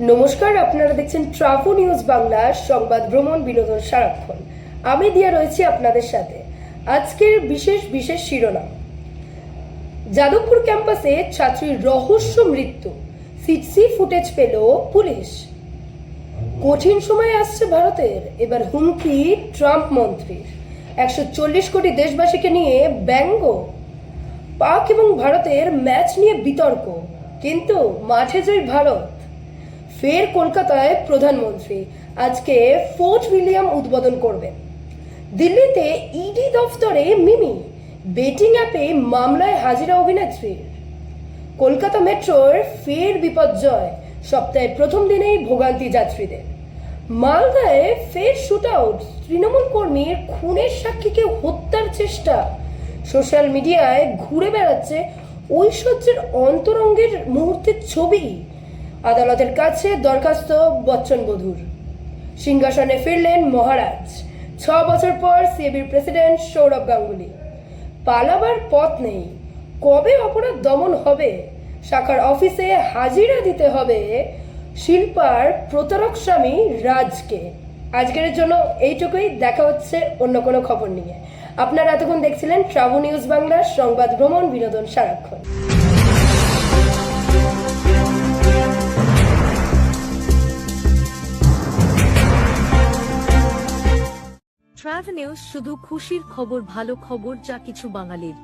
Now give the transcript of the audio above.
নমস্কার, আপনারা দেখছেন ট্রাভো নিউজ বাংলার সংবাদ ভ্রমণ বিনোদন সারাক্ষণ। আমি দিয়া রয়েছি আপনাদের সাথে। আজকের বিশেষ বিশেষ শিরোনাম: যাদবপুর ক্যাম্পাসে ছাত্রীর রহস্য মৃত্যু, সিসি ফুটেজ পেল পুলিশ। কঠিন সময় আসছে ভারতের, এবার হুমকি ট্রাম্প মন্ত্রীর। 140 কোটি দেশবাসীকে নিয়ে ব্যঙ্গ। পাক এবং ভারতের ম্যাচ নিয়ে বিতর্ক, কিন্তু মাঠে জয় ভারত। ফের কলকাতায় প্রধানমন্ত্রী আজকে ফোর্ট উইলিয়াম উদ্বোধন করবেন। দিল্লিতে ইডি দফতরে মিমি, বেটিং অ্যাপে মামলায় হাজিরা অভিনেত্রীর। কলকাতা মেট্রোর ফের বিপর্যয়, সপ্তাহে প্রথম দিনেই ভোগান্তি যাত্রীদের। মালদায় ফের শুট আউট, তৃণমূল কর্মীর খুনের সাক্ষীকে হত্যার চেষ্টা। সোশ্যাল মিডিয়ায় ঘুরে বেড়াচ্ছে ঐশ্বর্যের অন্তরঙ্গের মুহূর্তের ছবি। আদালতের কাছে দরখাস্ত বচ্চন বধূর। সিংহাসনে ফিরলেন মহারাজ, 6 বছর পর সিএবির প্রেসিডেন্ট সৌরভ গাঙ্গুলি। পালাবার পথ নেই, কবে অপরাধ দমন হবে? শাখার অফিসে হাজিরা দিতে হবে শিল্পার প্রতারক স্বামী রাজকে। আজকের জন্য এইটুকুই, দেখা হচ্ছে অন্য কোনো খবর নিয়ে। আপনারা এতক্ষণ দেখছিলেন ট্রাভো নিউজ বাংলার সংবাদ ভ্রমণ বিনোদন সারাক্ষণ। ট্রাভো নিউজ শুধু খুশির খবর, ভালো খবর, যা কিছু বাঙালির।